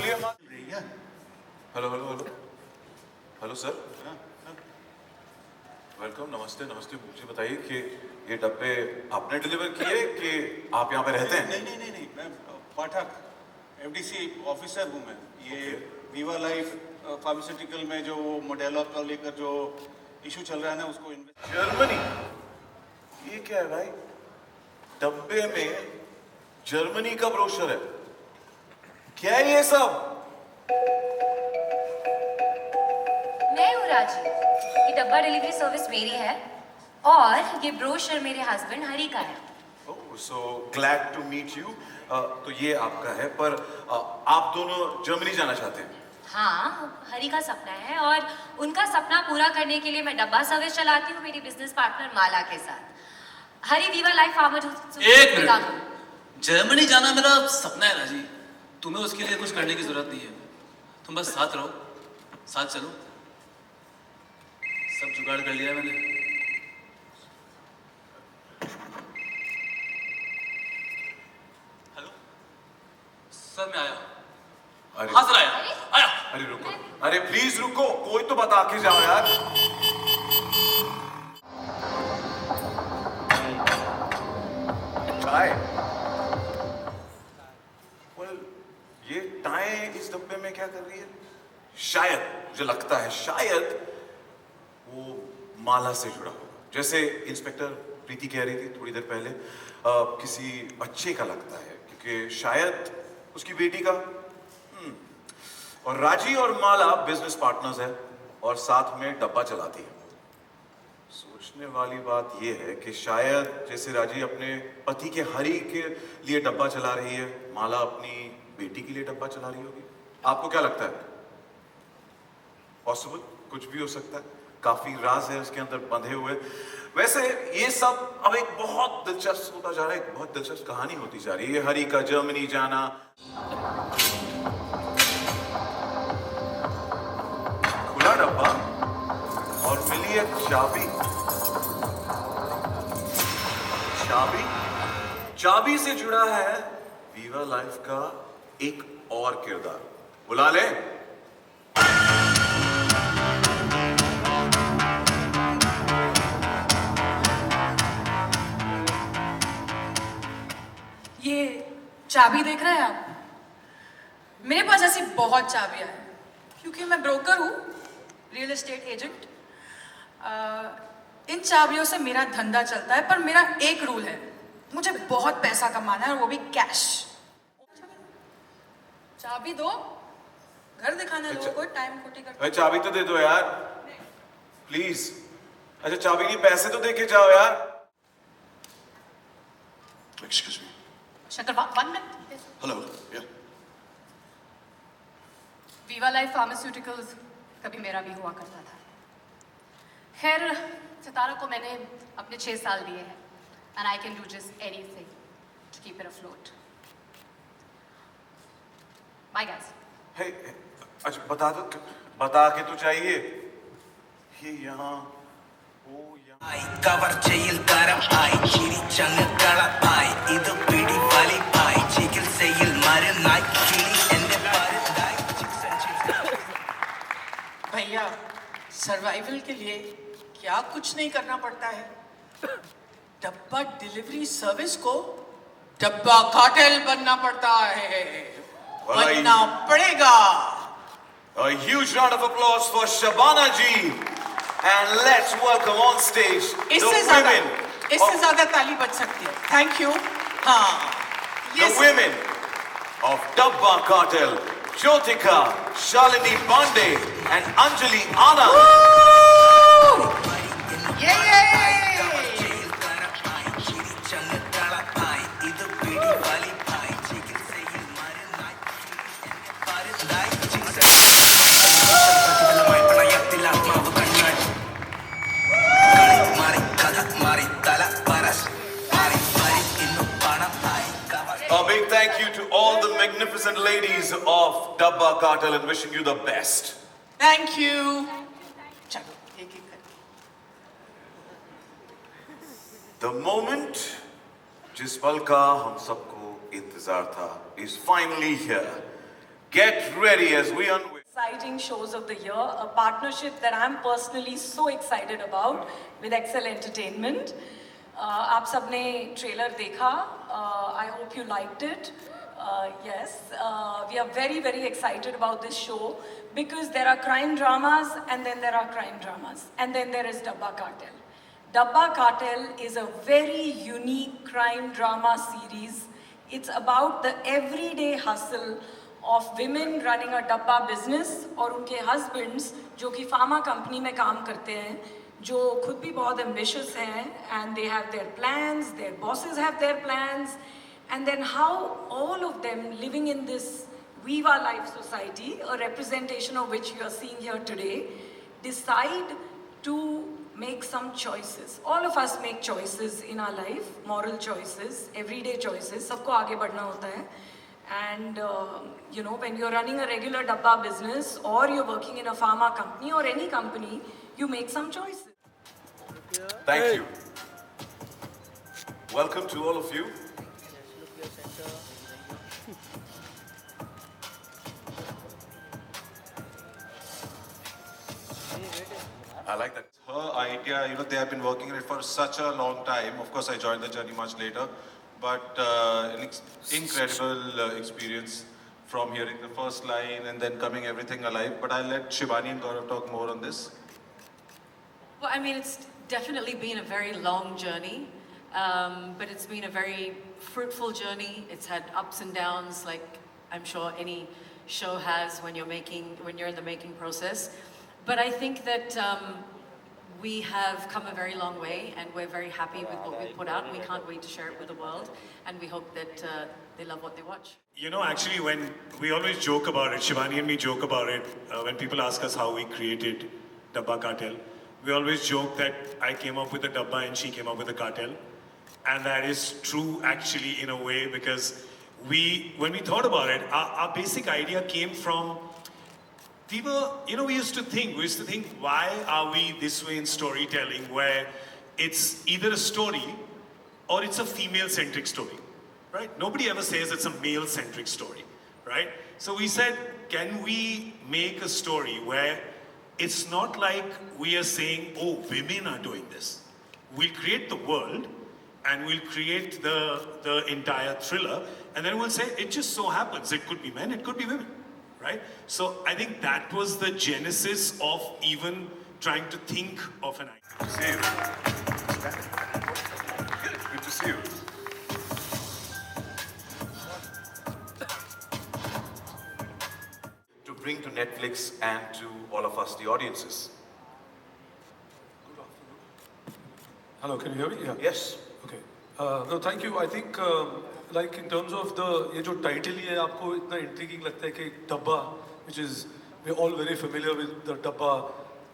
Actually हम hello hello hello hello sir, welcome, नमस्ते नमस्ते। मुझे बताइए कि ये डब्बे आपने डिलीवर किए कि आप यहाँ पे रहते हैं? नहीं नहीं नहीं नहीं, मैं पाठक एफडीसी ऑफिसर हूँ मैं। ये वीवा लाइफ फार्मास्यूटिकल में जो मोडेला को लेकर जो इशू चल रहा है ना, उसको जर्मनी? ये क्या है भाई? डब्बे में जर्मनी का ब्रोशर है? क्या है ये सब? मैं हूँ राजी। ये डब्बा डिलीवरी सर्विस मेरी है और ये ब्रोशर मेरे हस्बैंड हरी का है। So glad to meet you. तो ये आपका है, पर आप दोनों जर्मनी जाना चाहते हैं? हाँ, हरी का सपना है और उनका सपना पूरा करने के लिए मैं डब्बा सर्विस चलाती हूँ मेरी बिजनेस पार्टनर माला के साथ। हरी वीवा लाइफ फार्मर। एक मिनट, जर्मनी जाना मेरा सपना है राजी। तुम्हें उसके लिए कुछ करने की जरूरत नहीं है, तुम बस साथ रहो, साथ चलो। सब जुगाड़ कर लिया है मैंने। हेलो सर, मैं आया। अरे हाँ सर, आया आया। अरे रुको, अरे प्लीज रुको, कोई तो बता के जाओ यार। चाय? well, ये टाई इस डब्बे में क्या कर रही है? शायद, मुझे लगता है शायद वो माला से जुड़ा होगा। जैसे इंस्पेक्टर प्रीति कह रही थी थोड़ी देर पहले, किसी बच्चे का लगता है, क्योंकि शायद उसकी बेटी का। और राजी और माला बिजनेस पार्टनर्स है और साथ में डब्बा चलाती है। सोचने वाली बात यह है कि शायद जैसे राजी अपने पति के हरी के लिए डब्बा चला रही है, माला अपनी बेटी के लिए डब्बा चला रही होगी। आपको क्या लगता है? पॉसिबल, कुछ भी हो सकता है। काफी राज है उसके अंदर बंधे हुए। वैसे ये सब अब एक बहुत दिलचस्प होता जा रहा है, एक बहुत दिलचस्प कहानी होती जा रही है हरी का जर्मनी जाना। खुला डब्बा और मिली एक चाबी। चाबी? चाबी से जुड़ा है वीवा लाइफ का एक और किरदार। बुला ले। ये चाबी देख रहे हैं आप? मेरे पास ऐसी बहुत चाबियां हैं क्योंकि मैं ब्रोकर हूँ, रियल एस्टेट एजेंट। इन चाबियों से मेरा धंधा चलता है, पर मेरा एक रूल है, मुझे बहुत पैसा कमाना है और वो भी कैश। चाबी दो, घर दिखाना लोगों को, टाइम खोटी कर। अरे चाबी तो दे दो यार, प्लीज। अच्छा चाबी नहीं, पैसे तो दे के जाओ यार। Excuse me. Shankar, 1 minute. Hello, या वीवा लाइफ फार्मास्यूटिकल्स कभी मेरा भी हुआ करता था। खैर, सितारा को मैंने अपने 6 साल दिए हैं and I can do just anything to keep it afloat. Bye guys. Hey, अच्छा बता के तो चाहिए। ये यहाँ वो यहाँ കവർ ചെയ്യൽ തരം ആയി ചിരിച്ചങ്ങ് കളപ്പായി ഇത് പിടിവലി ആയി ചികിത്സയിൽ മരുന്നായി കിളി എന്റെ പരുന്നായി भैया, सर्वाइवल के लिए क्या कुछ नहीं करना पड़ता है। डब्बा डिलीवरी सर्विस को डब्बा कार्टेल बनना पड़ता है, बनना पड़ेगा। A huge round of applause for Shabana ji, and let's welcome on stage इससे ज्यादा ताली बज सकती है। Thank you. हाँ, the women of Dabba Cartel, Jyotika, Shalini Pandey, and Anjali Anand. ചിരിച്ചങ്ങ് കളപ്പായി ഇത് പിടിവലി ആയി ചികിത്സയിൽ മരുന്നായി കിളി എന്റെ പരുന്നായി പ്രതിഫലമായി പ്രണയത്തിൽ ആത്മാവ് കണ്ണാടി കളി മാറി കഥ മാറി തല പരസ് മാറി മാറി ഇന്നു പണം ആയി cover. A big thank you to all the magnificent ladies of Dabba Cartel and wishing you the best. Thank you. चलो एक एक करके। The moment जिस पल का हम सबको इंतजार था is finally here. Get ready as we unveil. Exciting shows of the year, a partnership that I'm personally so excited about with Excel Entertainment. आप सबने ट्रेलर देखा, I hope you liked it. Yes, we are very, very excited about this show because there are crime dramas and then there are crime dramas and then there is Dabba Cartel. Dabba Cartel is a very unique crime drama series. It's about the everyday hustle of women running a डब्बा business और उनके husbands जो कि pharma company में काम करते हैं, जो खुद भी बहुत ambitious हैं and they have their plans, their bosses have their plans, and then how all of them living in this Viva Life society, a representation of which you are seeing here today, decide to make some choices. All of us make choices in our life, moral choices, everyday choices, सबको आगे बढ़ना होता है. And you know, when you're running a regular dabba business or you're working in a pharma company or any company, you make some choices. Thank you. Welcome to all of you. I like that. Her idea, you know, they have been working on it for such a long time. Of course, I joined the journey much later, but an incredible experience from hearing the first line and then coming everything alive. But I'll let Shivani and Gaurav talk more on this. Well, I mean, it's definitely been a very long journey, but it's been a very fruitful journey. It's had ups and downs, like I'm sure any show has when you're in the making process. But I think that we have come a very long way, and we're very happy with what we put out. We can't wait to share it with the world, and we hope that they love what they watch. You know, actually, when we always joke about it, Shivani and me joke about it, when people ask us how we created Dabba Cartel, we always joke that I came up with the Dabba and she came up with the cartel. And that is true, actually, in a way, because when we thought about it, our basic idea came from, we used to think, why are we this way in storytelling, where it's either a story or it's a female-centric story, right? Nobody ever says it's a male-centric story, right? So we said, can we make a story where it's not like we are saying, oh, women are doing this. We'll create the world and we'll create the entire thriller, and then we'll say, it just so happens, it could be men, it could be women. Right? So I think that was the genesis of even trying to think of an idea. Good to see you. Good to see you. To bring to Netflix and to all of us, the audiences. Hello, can you hear me? Yeah. Yes. Okay. No, thank you. I think like in terms of ये जो title ही है आपको इतना intriguing लगता है कि dabba, which is we're all very familiar with the dabba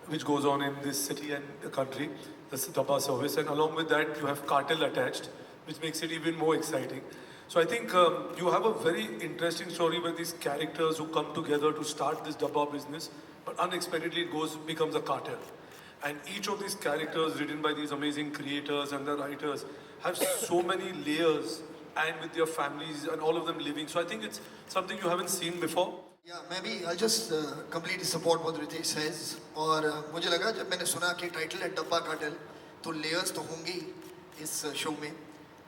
which goes on in this city and the country, the dabba service, and along with that you have cartel attached, which makes it even more exciting. So I think you have a very interesting story where these characters who come together to start this dabba business, but unexpectedly it becomes a cartel. And each of these characters written by these amazing creators and the writers have so many layers, and with their families and all of them living. So I think it's something you haven't seen before. Yeah, maybe I'll just completely support what Ritesh says. और मुझे लगा जब मैंने सुना कि title है डब्बा cartel, तो लेयर्स तो होंगे ही इस शो में,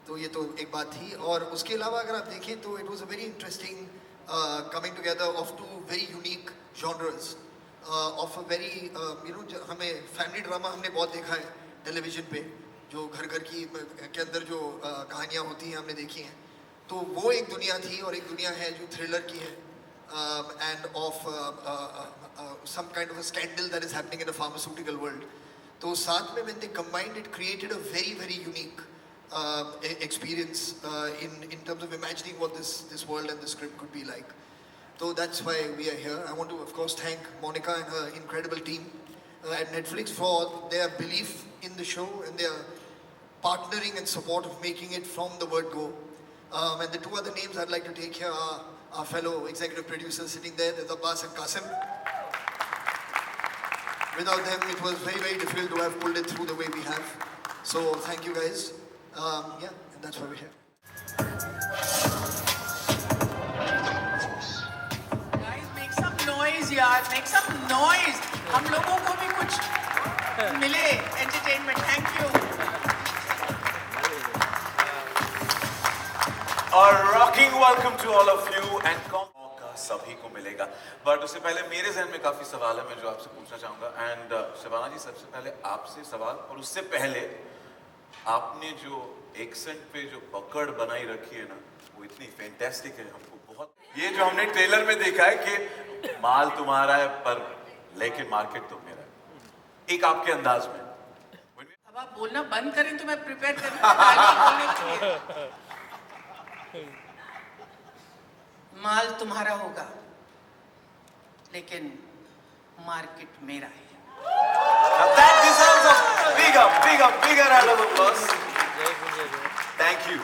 तो ये तो एक बात थी. और उसके अलावा अगर आप देखें तो it was a very interesting coming together of two very unique genres of a very हमें फैमिली ड्रामा हमने बहुत देखा है टेलीविजन पे, जो घर घर की के अंदर जो कहानियाँ होती हैं हमने देखी हैं, तो वो एक दुनिया थी और एक दुनिया है जो थ्रिलर की है, and of some kind of a scandal that is happening in the pharmaceutical world. तो साथ में when they combined, it created a very, very unique experience in terms of imagining what this world and the script could be like. So that's why we are here. I want to, of course, thank Monica and her incredible team at Netflix for their belief in the show and their partnering and support of making it from the word go. And the two other names I'd like to take here are our fellow executive producers sitting there, there's Abbas and Qasim. Without them, it was very, very difficult to have pulled it through the way we have. So thank you guys. Yeah, and that's why we're here. Make some noise. हम लोगों को भी कुछ मिले entertainment. Thank you. A rocking welcome to all of you and मौका सभी को मिलेगा. बट उससे पहले मेरे जहन में काफी सवाल है मैं जो आपसे पूछना चाहूंगा. एंड शबाना जी सबसे पहले आपसे सवाल और उससे पहले आपने जो एक्सेंट पे जो पकड़ बनाई रखी है ना वो इतनी फैंटास्टिक है. हमको बहुत ये जो हमने ट्रेलर में देखा है कि माल तुम्हारा है पर लेकिन मार्केट तो मेरा है, एक आपके अंदाज में. अब आप बोलना बंद करें तो मैं प्रिपेयर करूँ. माल तुम्हारा होगा लेकिन मार्केट मेरा है. That deserves a big round of applause. Thank you.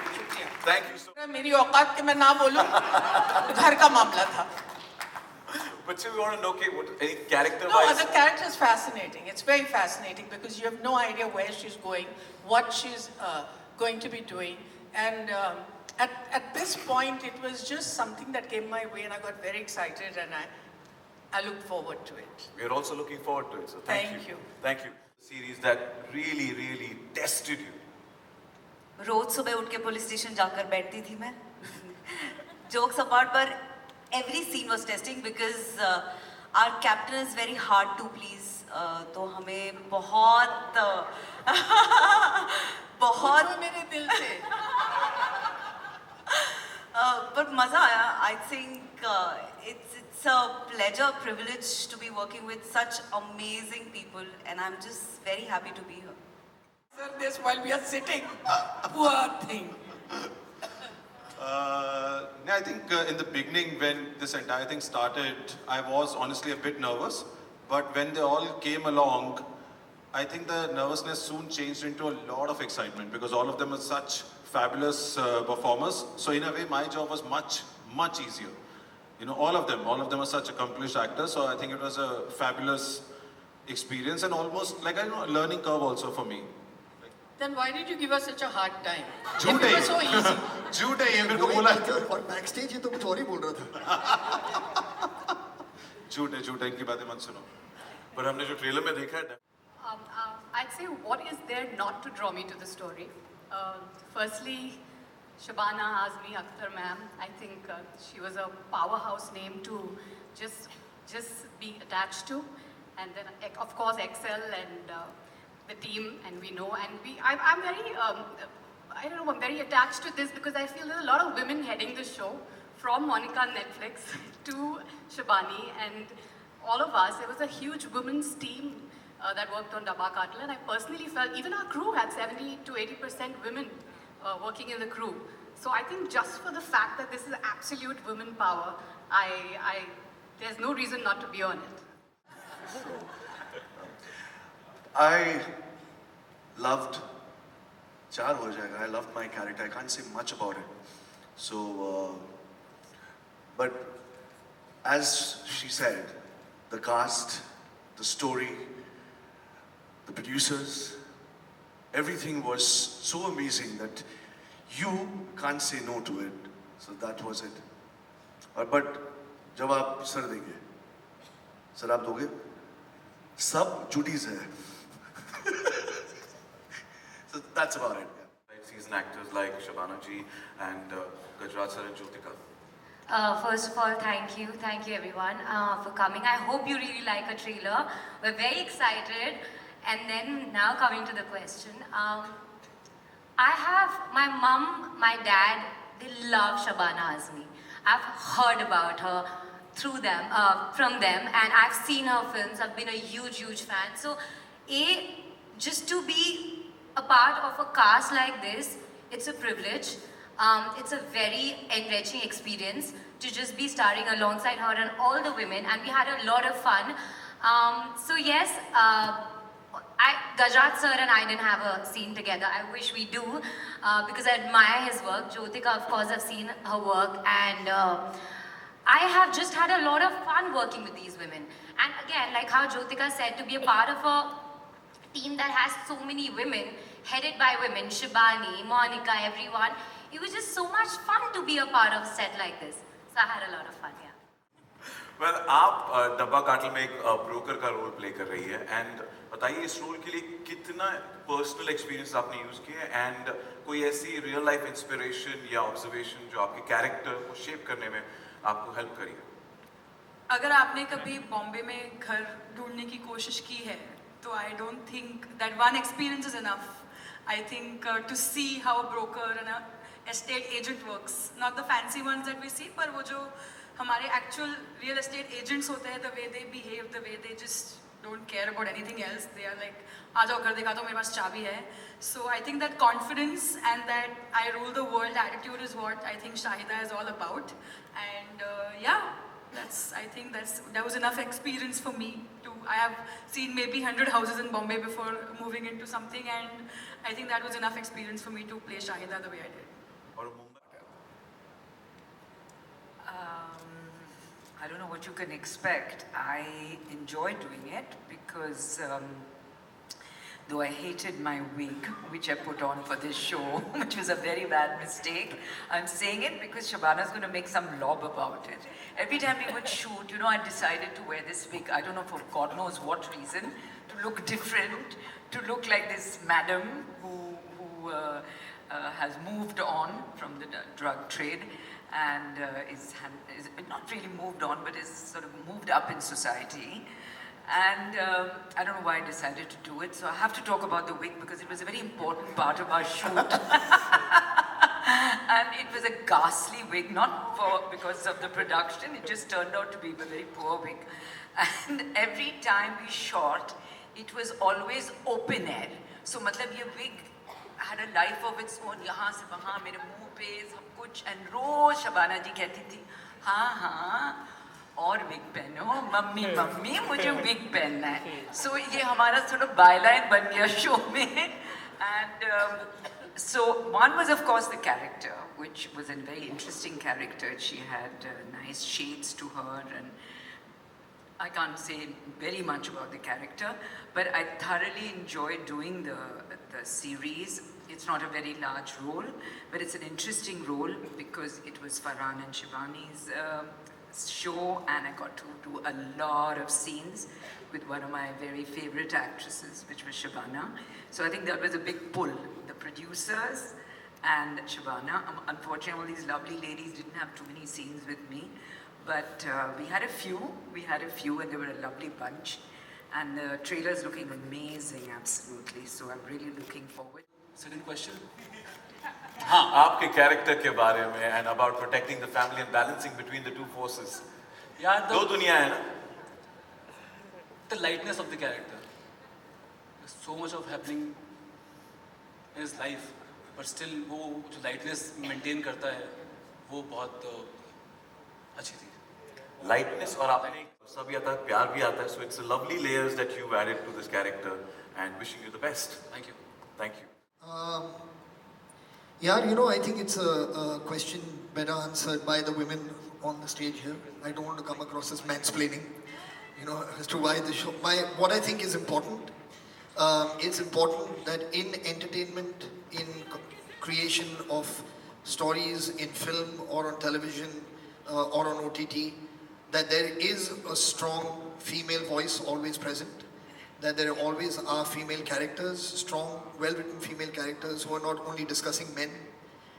Thank you so much. मेरी औकात के मैं ना बोलूं घर का मामला था. But still we want to know what any character No, wise. the character is fascinating. It's very fascinating because you have no idea where she's going, what she's going to be doing, and at this point it was just something that came my way, and I got very excited, and I look forward to it. We are also looking forward to it. So Thank you. Thank you. Series that really tested you. रोज सुबह उठ के police station जाकर बैठती थी मैं. Jokes apart, पर every scene was testing because our captain is very hard to please. तो हमें बहुत मेरे दिल से. But मजा आया. I think it's a pleasure, privilege to be working with such amazing people, and I'm just very happy to be here. Sir, this while we are sitting, poor thing. I think in the beginning when this entire thing started, I was honestly a bit nervous. But when they all came along, I think the nervousness soon changed into a lot of excitement because all of them are such fabulous performers. So in a way, my job was much easier. You know, all of them are such accomplished actors. So I think it was a fabulous experience and almost like, I don't know, a learning curve also for me. Then why did you give us such a hard time? झूठ है It was so easy. झूठ है ये मेरे को बोला. और backstage ये तो कुछ और ही बोल रहा था. झूठ है इनकी बातें मत सुनो. पर हमने जो ट्रेलर में देखा है. I'd say what is there not to draw me to the story? Firstly, Shabana Azmi Akhtar ma'am, I think she was a powerhouse name to just be attached to. And then of course Excel and the team, and we know, and I'm very, I don't know, I'm very attached to this because I feel there's a lot of women heading the show, from Monica on Netflix to Shabani and all of us. There was a huge women's team that worked on Dabba Cartel, and I personally felt even our crew had 70 to 80% women working in the crew. So I think just for the fact that this is absolute women power, there's no reason not to be on it. I loved Char Ho Jayega. I loved my character. I can't say much about it. So, but as she said, the cast, the story, the producers, everything was so amazing that you can't say no to it. So that was it. But जब आप sir देंगे, sir आप दोगे, सब जुटीज है. So that's about it. Seasoned actors like Shabana ji and Gajraj sir and Jyotika. First of all, thank you everyone for coming. I hope you really like a trailer. We're very excited. And then now coming to the question, I have my mum, my dad, they love Shabana Azmi. I've heard about her from them, and I've seen her films. I've been a huge fan. So, just to be a part of a cast like this, it's a privilege. It's a very enriching experience to just be starring alongside her and all the women, and we had a lot of fun. So yes, Gajraj sir and I didn't have a scene together. I wish we do, because I admire his work. Jyotika, of course, I've seen her work, and I have just had a lot of fun working with these women. And again, like how Jyotika said, to be a part of a team that has so many women, headed by women, Shibani, Monica, everyone, it was just so much fun to be a part of a set like this. So I had a lot of fun, yeah. well, आप डब्बा काटल में एक broker का role play कर रही है and बताइए इस रोल के लिए कितना पर्सनल एक्सपीरियंस आपने यूज किया एंड कोई ऐसी रियल लाइफ इंस्पिरेशन या ऑब्जर्वेशन जो आपके कैरेक्टर को शेप करने में आपको हेल्प करी है? अगर आपने कभी बॉम्बे में घर ढूंढने की कोशिश की है तो I don't think that one experience is enough. I think to see how a broker and a estate agent works, not the fancy ones that we see, पर वो जो हमारे एक्चुअल रियल एस्टेट एजेंट्स होते हैं, the way they behave, the way they just don't care about anything else. They are like, आ जाओ घर दिखा दो मेरे पास चाबी है. So I think that confidence and that I rule the world attitude is what I think Shahida is all about. And yeah, I think that was enough experience for me to. I have seen maybe 100 houses in Bombay before moving into something, and I think that was enough experience for me to play Shahida the way I did. I don't know what you can expect. I enjoy doing it because though I hated my wig, which I put on for this show, which was a very bad mistake, I'm saying it because Shabana's going to make some lob about it. Every time we would shoot, I decided to wear this wig, I don't know for God knows what reason, to look different, to look like this madam who has moved on from the drug trade. And is not really moved on, but is sort of moved up in society. And I don't know why I decided to do it. So I have to talk about the wig because it was a very important part of our shoot. And it was a ghastly wig, not because of the production. It just turned out to be a very poor wig. And every time we shot, it was always open air. So matlab ye wig had a life of its own. यहाँ से वहाँ मेरे मुंह पे सब कुछ, and रोज शबाना जी कहती थी हाँ और विग पहनो, मम्मी मुझे विग पहनना है. So ये हमारा थोड़ा बायलाइन बन गया शो में. And so one was of course the character, which was a very interesting character. She had nice shades to her, and I can't say very much about the character, but I thoroughly enjoyed doing the series. It's not a very large role, but it's an interesting role because it was Farhan and Shivani's show, and I got to do a lot of scenes with one of my very favorite actresses, which was Shabana. So I think that was a big pull. The producers and Shabana. Unfortunately, all these lovely ladies didn't have too many scenes with me, but we had a few, and they were a lovely bunch. And the trailer's looking amazing, absolutely. So I'm really looking forward. Second question. हाँ, आपके character के बारे में and about protecting the family and balancing between the two forces. यार दो दुनिया है ना? The lightness of the character. There's so much of happening in his life, but still वो जो lightness maintain करता है, वो बहुत अच्छी थी. Lightness और आपने सब भी आता है, प्यार भी आता है. So it's a lovely layers that you've added to this character, and wishing you the best. Thank you. Thank you. Yeah, I think it's a question better answered by the women on the stage here. I don't want to come across as mansplaining, as to why the show. What I think is important, it's important that in entertainment, in creation of stories in film or on television or on OTT, that there is a strong female voice always present. That there always are female characters, strong, well-written female characters who are not only discussing men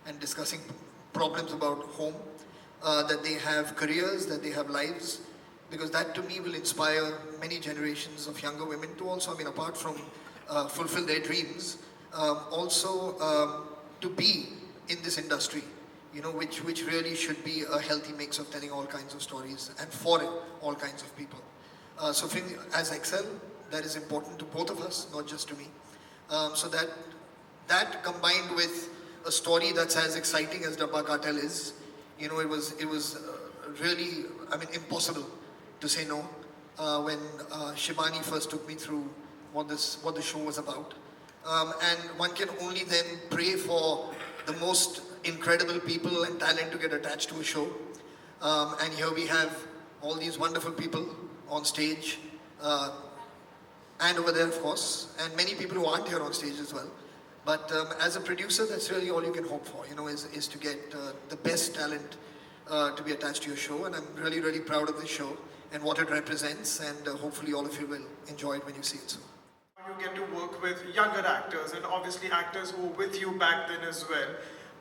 and discussing problems about home, that they have careers, that they have lives, because that to me will inspire many generations of younger women to also, apart from fulfill their dreams, also to be in this industry, which really should be a healthy mix of telling all kinds of stories and for all kinds of people. So for me, as Excel, that is important to both of us, not just to me. So that combined with a story that's as exciting as Dabba Cartel is, it was really, impossible to say no when Shibani first took me through what the show was about. And one can only then pray for the most incredible people and talent to get attached to a show. And here we have all these wonderful people on stage, and over there, of course, and many people who aren't here on stage as well. But as a producer, that's really all you can hope for, is to get the best talent to be attached to your show, and I'm really, really proud of this show and what it represents, and hopefully all of you will enjoy it when you see it. So. You get to work with younger actors and obviously actors who were with you back then as well.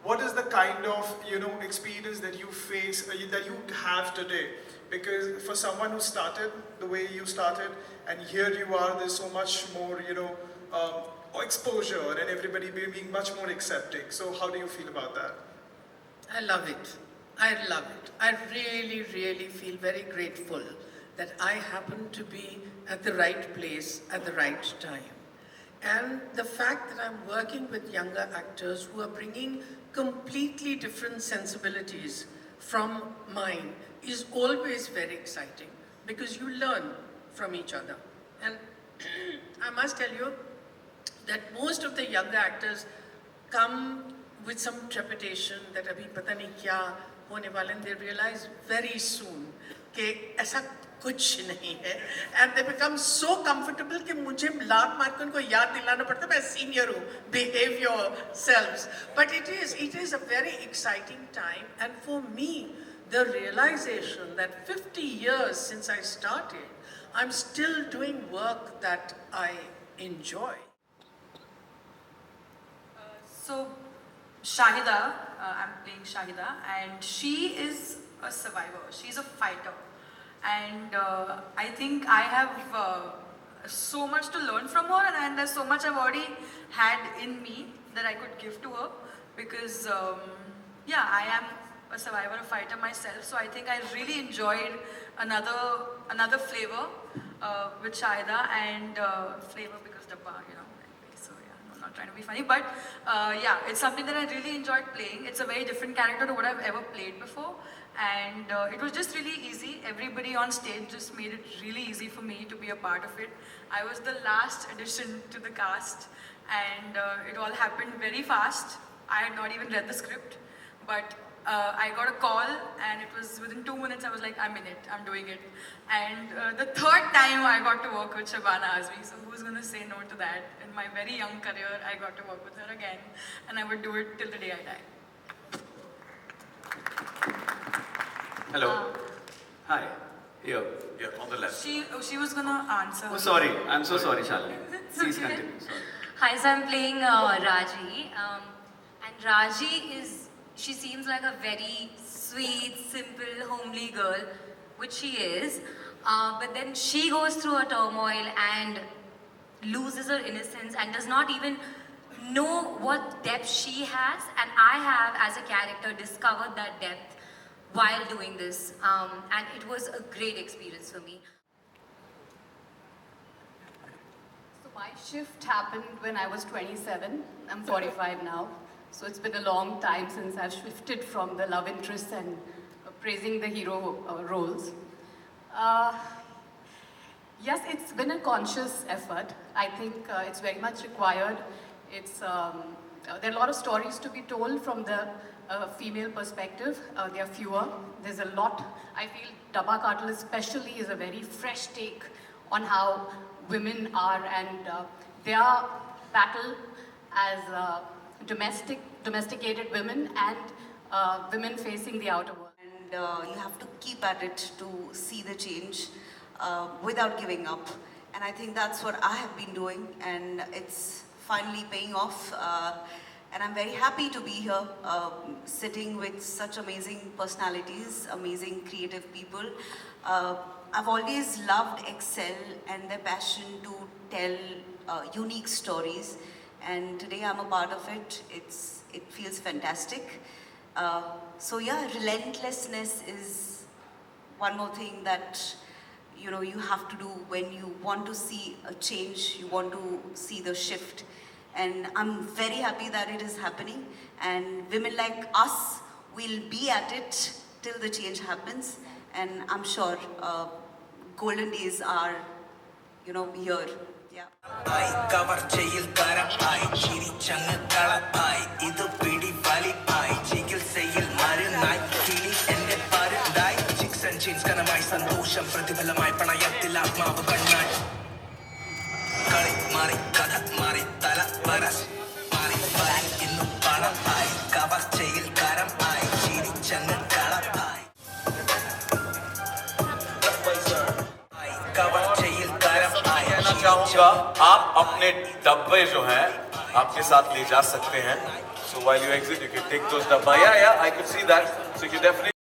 What is the kind of experience that you face, that you have today? Because for someone who started the way you started, and here you are, there's so much more exposure and everybody being much more accepting. So how do you feel about that? I love it. I love it. I really, really feel very grateful that I happen to be at the right place at the right time. And the fact that I'm working with younger actors who are bringing completely different sensibilities from mine is always very exciting, because you learn from each other. And I must tell you that most of the younger actors come with some trepidation that abhi pata nahi kya hone wala, and they realize very soon कि ऐसा कुछ नहीं है, and they become so comfortable कि मुझे लात मार के उनको याद दिलाना पड़ता है मैं senior हूँ, behave yourselves. But it is a very exciting time, and for me, the realization that 50 years since I started, I'm still doing work that I enjoy. So, Shahida, I'm playing Shahida, and she is a survivor. She's a fighter, and I think I have so much to learn from her, and there's so much I've already had in me that I could give to her, because yeah, I am a survivor, a fighter myself. So I think I really enjoyed another flavor with Shahida, and flavor because Dabba, So yeah, I'm not trying to be funny, but yeah, it's something that I really enjoyed playing. It's a very different character to what I've ever played before, and it was just really easy. Everybody on stage just made it really easy for me to be a part of it. I was the last addition to the cast, and it all happened very fast. I had not even read the script, but I got a call, and it was within 2 minutes. I was like, I'm in it, I'm doing it. And the third time I got to work with Shabana Azmi, so who's going to say no to that? In my very young career, I got to work with her again, and I would do it till the day I die. Hello. Hi. Here. Yeah, on the left. She was going to answer. Oh, sorry. I'm so sorry, Shalini. Please okay. continue. Sorry. Hi, so I'm playing Raji, and Raji she seems like a very sweet, simple, homely girl, which she is, but then she goes through a turmoil and loses her innocence and does not even know what depth she has, and I have, as a character, discovered that depth while doing this, and it was a great experience for me. So my shift happened when I was 27. I'm 45 now. So it's been a long time since I've shifted from the love interest and praising the hero roles. Yes, it's been a conscious effort. I think it's very much required. There are a lot of stories to be told from the female perspective. There are fewer. There's a lot. I feel Dabba Cartel especially is a very fresh take on how women are, and their battle as domesticated women and women facing the outer world. And you have to keep at it to see the change without giving up. And I think that's what I have been doing, and it's finally paying off. And I'm very happy to be here, sitting with such amazing personalities, amazing creative people. I've always loved Excel and their passion to tell unique stories. And today I'm a part of it. It feels fantastic. So yeah, relentlessness is one more thing that you have to do when you want to see a change, you want to see the shift. And I'm very happy that it is happening. And women like us will be at it till the change happens. And I'm sure golden days are, here. Yeah. cover jail karapai chiri changa kalapai idu pidi valipai chigil seyil marunai kili ende parundai chicks and chains kanamai santosham pratiphalamai panayathil aatmavu kannai kali mari katha mari tala paras mari pari innu panapai cover jail karapai chiri changa kalapai चाहूंगा आप अपने डब्बे जो हैं आपके साथ ले जा सकते हैं. So while you exit, you can take those dabba. Yeah, I could see that. So you definitely.